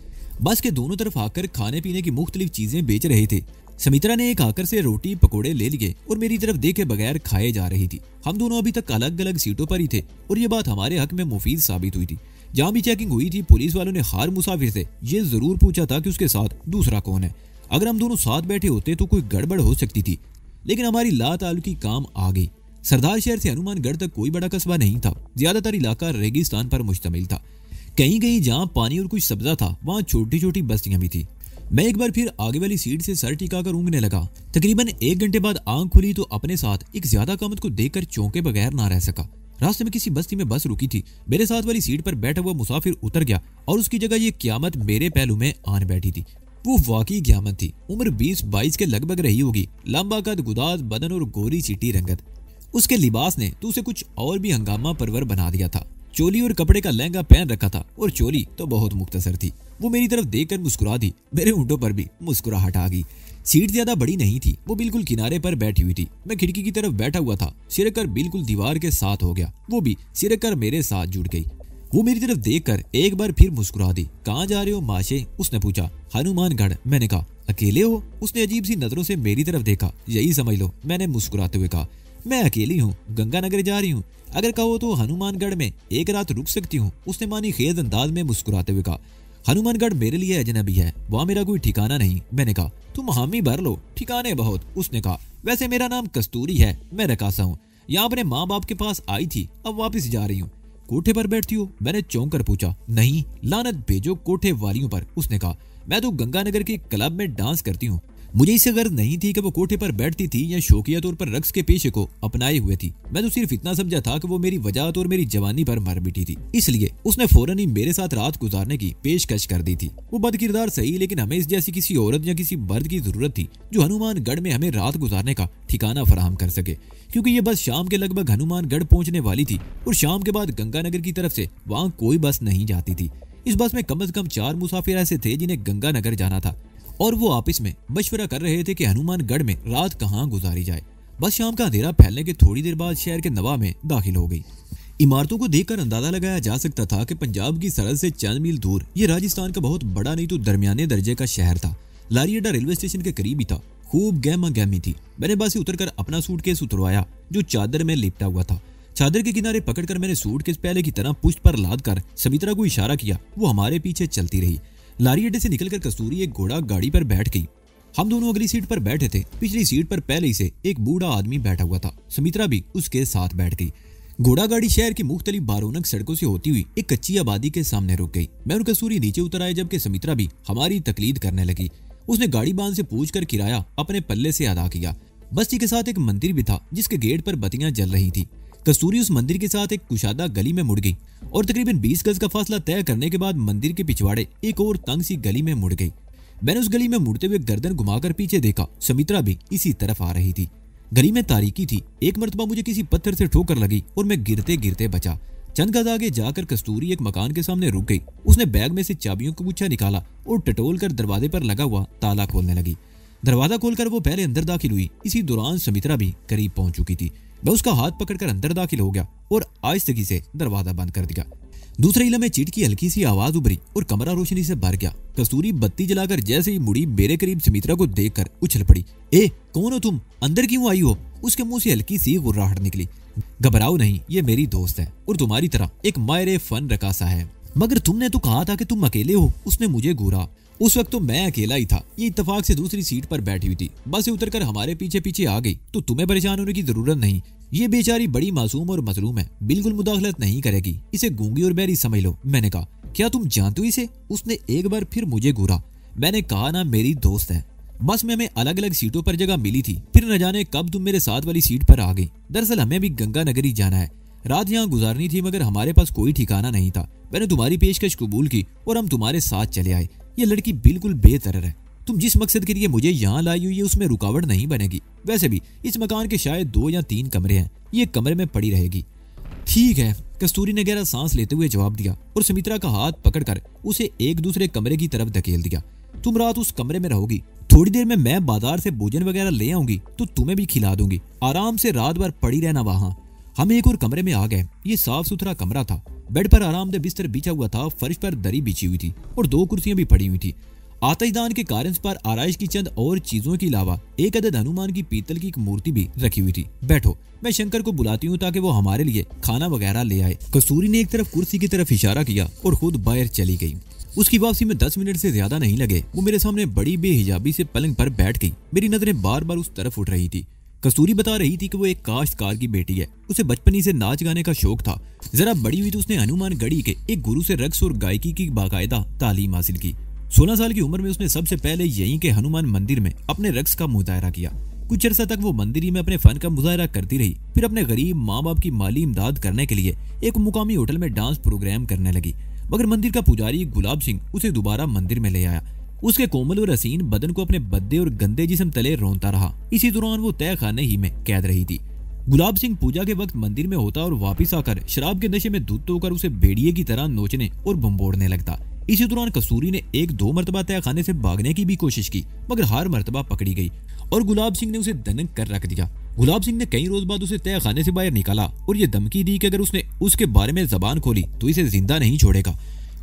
बस के दोनों तरफ आकर खाने पीने की मुख्तलिफ चीजें बेच रहे थे। समित्रा ने एक आकर से रोटी पकोड़े ले लिए और मेरी तरफ देखे बगैर खाए जा रही थी। हम दोनों अभी तक अलग अलग सीटों पर ही थे और ये बात हमारे हक में मुफीद साबित हुई थी। जहाँ भी चेकिंग हुई थी, पुलिस वालों ने हर मुसाफिर से ये जरूर पूछा था कि उसके साथ दूसरा कौन है। अगर हम दोनों साथ बैठे होते तो कोई गड़बड़ हो सकती थी, लेकिन हमारी लाताल्लुकी काम आ गई। सरदार शहर से हनुमानगढ़ तक कोई बड़ा कस्बा नहीं था। ज्यादातर इलाका रेगिस्तान पर मुश्तमिल था। कहीं कहीं जहाँ पानी और कुछ सब्जा था, वहाँ छोटी छोटी बस्तियां भी थी। मैं एक बार फिर आगे वाली सीट से सर टिकाकर ऊँघने लगा। तकरीबन 1 घंटे बाद आंख खुली तो अपने साथ एक ज्यादा कामत को देखकर चौंके बगैर ना रह सका। रास्ते में किसी बस्ती में बस रुकी थी। मेरे साथ वाली सीट पर बैठा हुआ मुसाफिर उतर गया और उसकी जगह ये क्यामत मेरे पहलू में आन बैठी थी। वो वाकई क्यामत थी। उम्र 20-22 के लगभग रही होगी। लंबा कद, गुदाज बदन और गोरी चिट्टी रंगत। उसके लिबास ने तो उसे कुछ और भी हंगामा परवर बना दिया था। चोली और कपड़े का लहंगा पहन रखा था और चोली तो बहुत मुख्तसर थी। वो मेरी तरफ देखकर मुस्कुरा दी। मेरे होंठों पर भी मुस्कुराहट आ गई। सीट ज्यादा बड़ी नहीं थी, वो बिल्कुल किनारे पर बैठी हुई थी। मैं खिड़की की तरफ बैठा हुआ था। सिरकर बिल्कुल दीवार के साथ हो गया। वो भी सिरकर मेरे साथ जुड़ गई। वो मेरी तरफ देखकर एक बार फिर मुस्कुरा दी। कहाँ जा रहे हो माशे? उसने पूछा। हनुमानगढ़। मैंने कहा। अकेले हो? उसने अजीब सी नजरों से मेरी तरफ देखा। यही समझ लो, मैंने मुस्कुराते हुए कहा। मैं अकेली हूँ, गंगानगर जा रही हूँ। अगर कहो तो हनुमानगढ़ में एक रात रुक सकती हूँ, उसने मानी खेज अंदाज में मुस्कुराते हुए कहा। हनुमानगढ़ मेरे लिए अजनबी है, वहाँ मेरा कोई ठिकाना नहीं। मैंने कहा। तुम हामी भर लो, ठिकाने बहुत। उसने कहा। वैसे मेरा नाम कस्तूरी है, मैं रकासा हूँ। यहाँ अपने माँ बाप के पास आई थी, अब वापस जा रही हूँ। कोठे पर बैठती हो? मैंने चौंक कर पूछा। नहीं, लानत भेजो कोठे वालियों पर। उसने कहा। मैं तो गंगानगर के क्लब में डांस करती हूँ। मुझे इससे गर्ज नहीं थी कि वो कोठे पर बैठती थी या शौकिया तौर पर रक्स के पेशे को अपनाए हुए थी। मैं तो सिर्फ इतना समझा था कि वो मेरी वजाहत और मेरी जवानी पर मर बैठी थी, इसलिए उसने फौरन ही मेरे साथ रात गुजारने की पेशकश कर दी थी। वो बदकिरदार सही, लेकिन हमें इस जैसी किसी औरत या किसी मर्द की जरूरत थी जो हनुमानगढ़ में हमें रात गुजारने का ठिकाना फराहम कर सके, क्योंकि ये बस शाम के लगभग हनुमानगढ़ पहुंचने वाली थी और शाम के बाद गंगानगर की तरफ से वहाँ कोई बस नहीं जाती थी। इस बस में कम से कम 4 मुसाफिर ऐसे थे जिन्हें गंगानगर जाना था और वो आपस में मशवरा कर रहे थे कि हनुमानगढ़ में रात कहाँ गुजारी जाए। बस शाम का अंधेरा फैलने के थोड़ी देर बाद शहर के नवा में दाखिल हो गई। इमारतों को देखकर अंदाजा लगाया जा सकता था कि पंजाब की सरहद से चंद मील दूर ये राजस्थान का बहुत बड़ा नहीं तो दरमियाने दर्जे का शहर था। लारी अड्डा रेलवे स्टेशन के करीब ही था। खूब गहमा गहमी थी। मैंने बस से उतरकर अपना सूटकेस उतरवाया जो चादर में लिपटा हुआ था। चादर के किनारे पकड़कर मैंने सूटकेस पहले की तरह पुष्ट पर लाद कर समित्रा को इशारा किया। वो हमारे पीछे चलती रही। लारी अड्डे से निकलकर कस्तूरी एक घोड़ा गाड़ी पर बैठ गई। हम दोनों अगली सीट पर बैठे थे। पिछली सीट पर पहले ही से एक बूढ़ा आदमी बैठा हुआ था। समित्रा भी उसके साथ बैठ गई। घोड़ा गाड़ी शहर की मुख्तलिफ बारोनक सड़कों से होती हुई एक कच्ची आबादी के सामने रुक गई। मैं और कस्तूरी नीचे उतर आए, जबकि समित्रा भी हमारी तकलीद करने लगी। उसने गाड़ी बांध से पूछकर किराया अपने पल्ले से अदा किया। बस्ती के साथ एक मंदिर भी था जिसके गेट पर बत्तियां जल रही थी। कस्तूरी उस मंदिर के साथ एक कुशादा गली में मुड़ गई और तकरीबन 20 गज का फासला तय करने के बाद मंदिर के पिछवाड़े एक और तंग सी गली में मुड़ गई। मैंने उस गली में मुड़ते हुए गर्दन घुमाकर पीछे देखा। समित्रा भी इसी तरफ आ रही थी। गली में तारीकी थी। एक मर्तबा मुझे किसी पत्थर से ठोकर लगी और मैं गिरते गिरते बचा। चंद गज आगे जाकर कस्तूरी एक मकान के सामने रुक गई। उसने बैग में से चाबियों का गुच्छा निकाला और टटोल कर दरवाजे पर लगा हुआ ताला खोलने लगी। दरवाजा खोलकर वो पहले अंदर दाखिल हुई। इसी दौरान समित्रा भी करीब पहुंच चुकी थी। मैं उसका हाथ पकड़कर अंदर दाखिल हो गया और आहिस्तगी से दरवाजा बंद कर दिया। दूसरे इला में चीट की हल्की सी आवाज उभरी और कमरा रोशनी से भर गया। कस्तूरी बत्ती जलाकर जैसे ही मुड़ी मेरे करीब समित्रा को देखकर उछल पड़ी। ए, कौन हो तुम? अंदर क्यों आई हो? उसके मुंह से हल्की सी गुर्राहट निकली। घबराओ नहीं, ये मेरी दोस्त है और तुम्हारी तरह एक मायरे फन रकासा है। मगर तुमने तो कहा था कि तुम अकेले हो। उसने मुझे घूरा। उस वक्त तो मैं अकेला ही था। ये इत्तेफाक से दूसरी सीट पर बैठी हुई थी। बस से उतरकर हमारे पीछे पीछे आ गई तो तुम्हें परेशान होने की जरूरत नहीं। ये बेचारी बड़ी मासूम और मजलूम है, बिल्कुल मुदाखलत नहीं करेगी। इसे गूंगी और बहरी समझ लो। मैंने कहा। क्या तुम जानते हो इसे? उसने एक बार फिर मुझे घूरा। मैंने कहा ना, मेरी दोस्त है। बस में हमें अलग अलग सीटों पर जगह मिली थी, फिर न जाने कब तुम मेरे साथ वाली सीट पर आ गई। दरअसल हमें भी गंगा नगर ही जाना है, रात यहाँ गुजारनी थी, मगर हमारे पास कोई ठिकाना नहीं था। मैंने तुम्हारी पेशकश कबूल की और हम तुम्हारे साथ चले आए। ये लड़की बिल्कुल बेतरर है, तुम जिस मकसद के लिए मुझे यहाँ लाई हुई है उसमें रुकावट नहीं बनेगी। वैसे भी इस मकान के शायद 2 या 3 कमरे हैं, ये कमरे में पड़ी रहेगी। ठीक है, कस्तूरी ने गहरा सांस लेते हुए जवाब दिया और सुमित्रा का हाथ पकड़कर उसे एक दूसरे कमरे की तरफ धकेल दिया। तुम रात उस कमरे में रहोगी, थोड़ी देर में मैं बाजार से भोजन वगैरह ले आऊंगी तो तुम्हें भी खिला दूंगी। आराम से रात भर पड़ी रहना वहां। हम एक और कमरे में आ गए। ये साफ सुथरा कमरा था। बेड पर आरामदेह बिस्तर बिछा हुआ था, फर्श पर दरी बिछी हुई थी और 2 कुर्सियां भी पड़ी हुई थी। आतिशदान के कारंज पर आराइश की चंद और चीजों के अलावा एक अदद हनुमान की पीतल की एक मूर्ति भी रखी हुई थी। बैठो, मैं शंकर को बुलाती हूँ ताकि वो हमारे लिए खाना वगैरह ले आए। कस्तूरी ने एक तरफ कुर्सी की तरफ इशारा किया और खुद बाहर चली गई। उसकी वापसी में 10 मिनट से ज्यादा नहीं लगे। वो मेरे सामने बड़ी बेहिजाबी से पलंग पर बैठ गई। मेरी नजरें बार बार उस तरफ उठ रही थी। कस्तूरी बता रही थी कि वो एक काश्तकार की बेटी है। उसे बचपन ही से नाच गाने का शौक था। जरा बड़ी हुई तो उसने हनुमान गढ़ी के एक गुरु से रक्स और गायकी की बाकायदा तालीम हासिल की। 16 साल की उम्र में उसने सबसे पहले यहीं के हनुमान मंदिर में अपने रक्स का मुजाहरा किया। कुछ अर्सा तक वो मंदिर ही में अपने फन का मुजाहरा करती रही। फिर अपने गरीब माँ बाप की माली इमदाद करने के लिए एक मुकामी होटल में डांस प्रोग्राम करने लगी। मगर मंदिर का पुजारी गुलाब सिंह उसे दोबारा मंदिर में ले आया। उसके कोमल और हसीन बदन को अपने बद्दे और गंदे जिस्म तले रोंता रहा। इसी दौरान वो तय खाने ही में कैद रही थी। गुलाब सिंह पूजा के वक्त मंदिर में होता और वापिस आकर शराब के नशे में धुत होकर उसे बेड़िए की तरह नोचने और बम्बोड़ने लगता। इसी दौरान कस्तूरी ने 1-2 मरतबा तय खाने से भागने की भी कोशिश की, मगर हर मरतबा पकड़ी गई और गुलाब सिंह ने उसे दनक कर रख दिया। गुलाब सिंह ने कई रोज बाद उसे तय खाने से बाहर निकाला और ये धमकी दी कि अगर उसने उसके बारे में जबान खोली तो इसे जिंदा नहीं छोड़ेगा।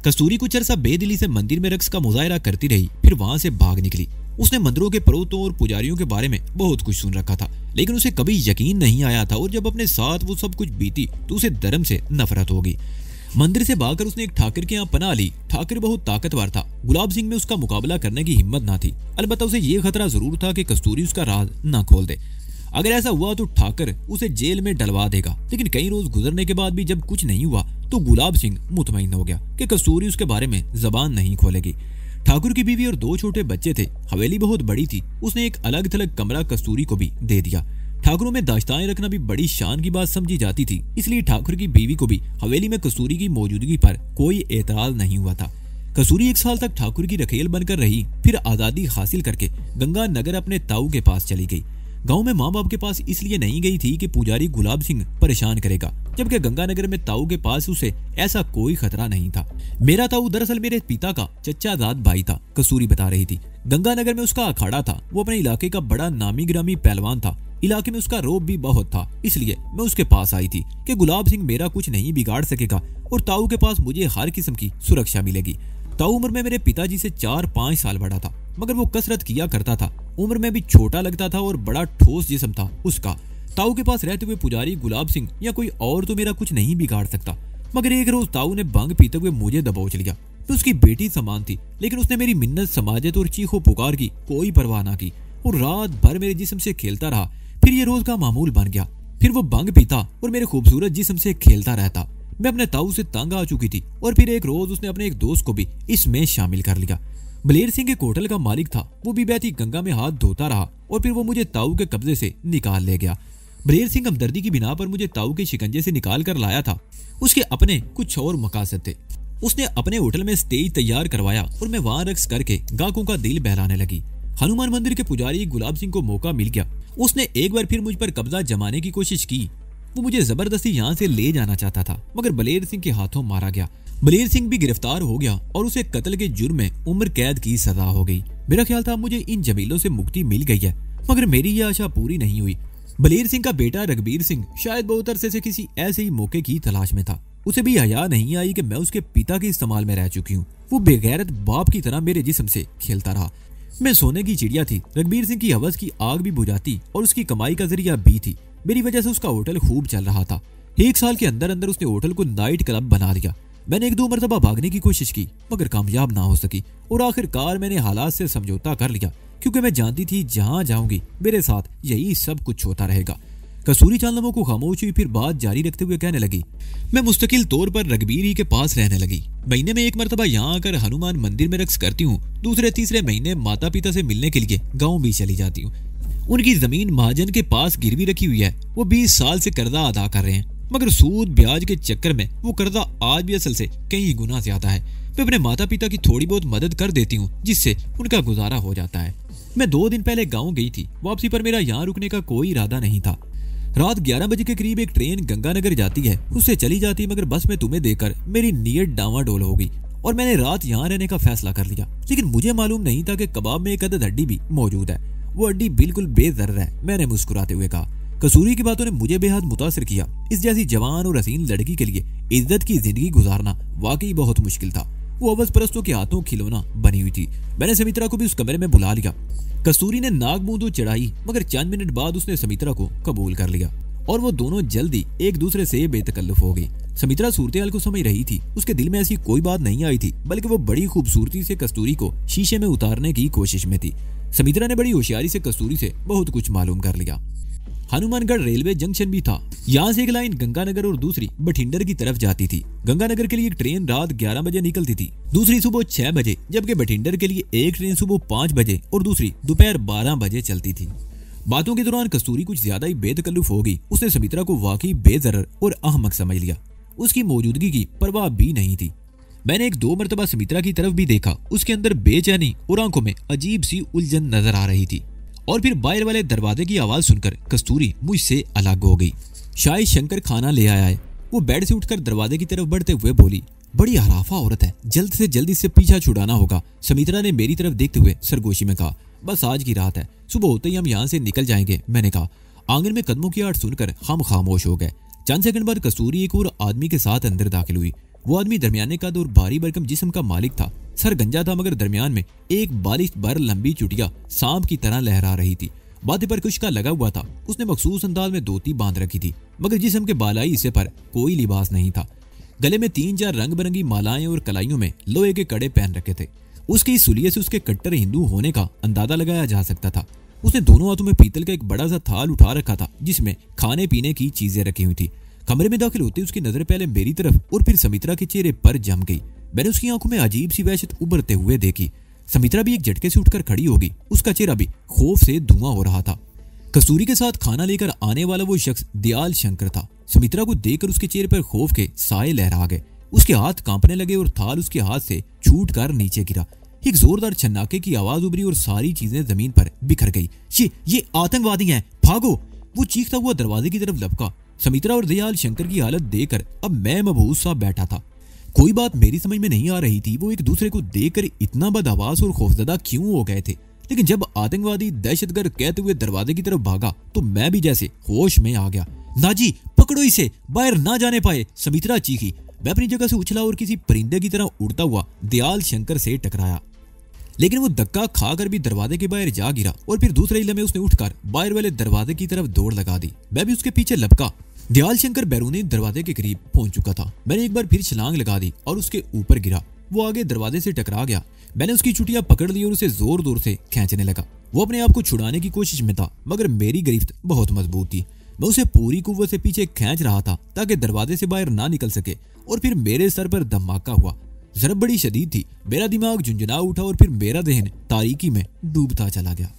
कस्तूरी कुछ अर्सा बेदिली से मंदिर में रक्स का मुजाहरा करती रही, फिर वहां से भाग निकली। उसने मंदिरों के परोतों और पुजारियों के बारे में बहुत कुछ सुन रखा था, लेकिन उसे कभी यकीन नहीं आया था और जब अपने साथ वो सब कुछ बीती तो उसे धर्म से नफरत होगी। मंदिर से भागकर उसने एक ठाकर के यहाँ पनाह ली। ठाकर बहुत ताकतवर था। गुलाब सिंह में उसका मुकाबला करने की हिम्मत ना थी। अलबत्ता उसे ये खतरा जरूर था कि कस्तूरी उसका राज ना खोल दे। अगर ऐसा हुआ तो ठाकर उसे जेल में डलवा देगा। लेकिन कई रोज गुजरने के बाद भी जब कुछ नहीं हुआ तो गुलाब सिंह मुतमईन हो गया कि कस्तूरी उसके बारे में जबान नहीं खोलेगी। ठाकुर की बीवी और 2 छोटे बच्चे थे। हवेली बहुत बड़ी थी। उसने एक अलग थलग कमरा कस्तूरी को भी दे दिया। ठाकुरों में दाश्ताएं रखना भी बड़ी शान की बात समझी जाती थी, इसलिए ठाकुर की बीवी को भी हवेली में कस्तूरी की मौजूदगी पर कोई एतराज नहीं हुआ था। कस्तूरी 1 साल तक ठाकुर की रखेल बनकर रही, फिर आजादी हासिल करके गंगा नगर अपने ताऊ के पास चली गई। गांव में माँ बाप के पास इसलिए नहीं गई थी कि पुजारी गुलाब सिंह परेशान करेगा, जबकि गंगानगर में ताऊ के पास उसे ऐसा कोई खतरा नहीं था। मेरा ताऊ दरअसल मेरे पिता का चचाजाद भाई था, कस्तूरी बता रही थी। गंगानगर में उसका अखाड़ा था। वो अपने इलाके का बड़ा नामी गिरामी पहलवान था। इलाके में उसका रौब भी बहुत था, इसलिए मैं उसके पास आई थी कि गुलाब सिंह मेरा कुछ नहीं बिगाड़ सकेगा और ताऊ के पास मुझे हर किस्म की सुरक्षा मिलेगी। ताऊ उम्र में मेरे पिताजी से 4-5 साल बड़ा था, मगर वो कसरत किया करता था। उम्र में भी छोटा लगता था और बड़ा ठोस जिस्म था उसका। ताऊ के पास रहते हुए पुजारी गुलाब सिंह या कोई और तो मेरा कुछ नहीं बिगाड़ सकता। मगर एक रोज ताऊ ने भंग पीते हुए मुझे दबोच लिया। तो उसकी बेटी समान थी, लेकिन उसने मेरी मिन्नत समाजत और चीखों पुकार की कोई परवाह ना की और रात भर मेरे जिस्म से खेलता रहा। फिर ये रोज का मामूल बन गया। फिर वो भंग पीता और मेरे खूबसूरत जिस्म से खेलता रहता। मैं अपने ताऊ से तंग आ चुकी थी और फिर एक रोज उसने अपने एक दोस्त को भी इसमें शामिल कर लिया। बलेर सिंह के होटल का मालिक था। वो भी बहती गंगा में हाथ धोता रहा और फिर वो मुझे ताऊ के कब्जे से निकाल ले गया। बलेर सिंह हमदर्दी की बिना पर मुझे ताऊ के शिकंजे से निकाल कर लाया था। उसके अपने कुछ और मकासद थे। उसने अपने होटल में स्टेज तैयार करवाया और मैं वहां रक्स करके गाहकों का दिल बहलाने लगी। हनुमान मंदिर के पुजारी गुलाब सिंह को मौका मिल गया। उसने एक बार फिर मुझ पर कब्जा जमाने की कोशिश की। वो मुझे जबरदस्ती यहाँ से ले जाना चाहता था, मगर बलेर सिंह के हाथों मारा गया। बलेर सिंह भी गिरफ्तार हो गया और उसे कत्ल के जुर्म में उम्र कैद की सजा हो गई। मेरा ख्याल था मुझे इन जमीलों से मुक्ति मिल गई है, मगर मेरी यह आशा पूरी नहीं हुई। बलेर सिंह का बेटा रघबीर सिंह शायद बहुत अरसे से किसी ऐसे ही मौके की तलाश में था। उसे भी हया नहीं आई कि मैं उसके पिता के इस्तेमाल में रह चुकी हूँ। वो बेगैरत बाप की तरह मेरे जिस्म से खेलता रहा। मैं सोने की चिड़िया थी। रघबीर सिंह की हवस की आग भी बुझाती और उसकी कमाई का जरिया भी थी। मेरी वजह से उसका होटल खूब चल रहा था। 1 साल के अंदर अंदर उसने होटल को नाइट क्लब बना दिया। मैंने 1-2 मरतबा भागने की कोशिश की, मगर कामयाब ना हो सकी और आखिरकार मैंने हालात से समझौता कर लिया, क्योंकि मैं जानती थी जहां जाऊंगी मेरे साथ यही सब कुछ होता रहेगा। कस्तूरी चांदलों को खामोश हुई, फिर बात जारी रखते हुए कहने लगी, मैं मुस्तकिल तौर पर रघबीर ही के पास रहने लगी। महीने में एक मरतबा यहाँ आकर हनुमान मंदिर में रक्स करती हूँ। दूसरे तीसरे महीने माता पिता से मिलने के लिए गाँव भी चली जाती हूँ। उनकी जमीन महाजन के पास गिरवी रखी हुई है। वो 20 साल से कर्जा अदा कर रहे हैं, मगर सूद ब्याज के चक्कर में वो कर्जा आज भी असल से कई गुना ज्यादा है। मैं अपने माता पिता की थोड़ी बहुत मदद कर देती हूँ, जिससे उनका गुजारा हो जाता है। मैं 2 दिन पहले गाँव गई थी। वापसी पर मेरा यहाँ रुकने का कोई इरादा नहीं था। रात 11 बजे के करीब एक ट्रेन गंगानगर जाती है, उससे चली जाती, मगर बस में तुम्हें देखकर मेरी नीयत डावाडोल हो गई और मैंने रात यहाँ रहने का फैसला कर लिया। लेकिन मुझे मालूम नहीं था कि कबाब में एक अदद हड्डी भी मौजूद है। वो हड्डी बिल्कुल बेदर्र है, मैंने मुस्कुराते हुए कहा। कसूरी की बातों ने मुझे बेहद मुतासिर किया। इस जैसी जवान और हसीन लड़की के लिए इज्जत की जिंदगी गुजारना वाकई बहुत मुश्किल था। वो अवध परस्तों के हाथों खिलौना बनी हुई थी। मैंने समित्रा को भी उस कमरे में बुला लिया। कस्तूरी ने नाक मुंह तो चढ़ाई, मगर चंद मिनट बाद उसने समित्रा को कबूल कर लिया और वो दोनों जल्दी एक दूसरे से बेतकल्लुफ हो गई। समित्रा सूरत-ए-हाल को समझ रही थी। उसके दिल में ऐसी कोई बात नहीं आई थी, बल्कि वो बड़ी खूबसूरती से कस्तूरी को शीशे में उतारने की कोशिश में थी। समित्रा ने बड़ी होशियारी से कस्तूरी से बहुत कुछ मालूम कर लिया। हनुमानगढ़ रेलवे जंक्शन भी था। यहाँ से एक लाइन गंगानगर और दूसरी बठिंडर की तरफ जाती थी। गंगानगर के लिए एक ट्रेन रात 11 बजे निकलती थी, दूसरी सुबह 6 बजे, जबकि बठिंडर के लिए एक ट्रेन सुबह 5 बजे और दूसरी दोपहर 12 बजे चलती थी। बातों के दौरान कस्तूरी कुछ ज्यादा ही बेतकल्लुफ हो गई। उसने समित्रा को वाकई बेजरर और अहमक समझ लिया। उसकी मौजूदगी की परवाह भी नहीं थी। मैंने 1-2 मरतबा समित्रा की तरफ भी देखा। उसके अंदर बेचैनी और आंखों में अजीब सी उलझन नजर आ रही थी। और फिर बाहर वाले दरवाजे की आवाज सुनकर कस्तूरी मुझसे अलग हो गई। शायद शंकर खाना ले आया है। वो बेड से उठकर दरवाजे की तरफ बढ़ते हुए बोली, बड़ी हराफा औरत है, जल्द से जल्द इससे पीछा छुड़ाना होगा। समित्रा ने मेरी तरफ देखते हुए सरगोशी में कहा, बस आज की रात है, सुबह होते ही हम यहाँ से निकल जाएंगे। मैंने कहा। आंगन में कदमों की आहट सुनकर हम खामोश हो गए। चंद सेकंड बाद कस्तूरी एक और आदमी के साथ अंदर दाखिल हुई। वो आदमी दरमियाने कद और भारी भरकम जिस्म का मालिक था। सर गंजा था, मगर दरमियान में एक बालिश भर लंबी चुटिया सांप की तरह लहरा रही थी। बातें पर कुछ का लगा हुआ था। उसने मखसूस अंदाज में धोती बांध रखी थी, मगर जिस्म के बालाई हिस्से पर कोई लिबास नहीं था। गले में 3-4 रंग बिरंगी मालाएं और कलाइयों में लोहे के कड़े पहन रखे थे। उसकी सुलिये से उसके कट्टर हिंदू होने का अंदाजा लगाया जा सकता था। उसने दोनों हाथों में पीतल का एक बड़ा सा थाल उठा रखा था, जिसमें खाने पीने की चीजें रखी हुई थी। कमरे में दाखिल होते उसकी नजर पहले मेरी तरफ और फिर समित्रा के चेहरे पर जम गई। मैंने उसकी आंखों में अजीब सी वहशत उभरते हुए देखी। समित्रा भी एक झटके से उठकर खड़ी होगी। उसका चेहरा भी खौफ से धुआं हो रहा था। कस्तूरी के साथ खाना लेकर आने वाला वो शख्स दयाल शंकर था। समित्रा को देखकर उसके चेहरे पर खौफ के साए लहरा गए। उसके हाथ कांपने लगे और थाल उसके हाथ से छूट कर नीचे गिरा। एक जोरदार छन्नाके की आवाज उभरी और सारी चीजें जमीन पर बिखर गई। ये आतंकवादी हैं, भागो! वो चीखता हुआ दरवाजे की तरफ लपका। समित्रा और दयाल शंकर की हालत देखकर अब मैं मबहूस सा बैठा था। कोई बात मेरी समझ में नहीं आ रही थी। वो एक दूसरे को देखकर इतना बदहवास और खौफजदा क्यों हो गए थे। लेकिन जब आतंकवादी दहशतगर्द कहते हुए दरवाजे की तरफ भागा तो मैं भी जैसे होश में आ गया। नाजी, पकड़ो इसे, बाहर ना जाने पाए! समित्रा चीखी। मैं अपनी जगह से उछला और किसी परिंदे की तरह उड़ता हुआ दयाल शंकर से टकराया, लेकिन वो धक्का खाकर भी दरवाजे के बाहर जा गिरा और फिर दूसरे इलमे उसने उठकर बाहर वाले दरवाजे की तरफ दौड़ लगा दी। मैं भी उसके पीछे लपका। दयाल शंकर बैरूनी दरवाजे के करीब पहुंच चुका था। मैंने एक बार फिर छलांग लगा दी और उसके ऊपर गिरा। वो आगे दरवाजे से टकरा गया। मैंने उसकी चुटिया पकड़ ली और उसे जोर जोर से खींचने लगा। वो अपने आप को छुड़ाने की कोशिश में था, मगर मेरी गिरफ्त बहुत मजबूत थी। मैं उसे पूरी कुव्वत से पीछे खींच रहा था ताकि दरवाजे से बाहर ना निकल सके। और फिर मेरे सर पर धमाका हुआ। जरब बड़ी शदीद थी। मेरा दिमाग झुंझुना उठा और फिर मेरा दहन तारीकी में डूबता चला गया।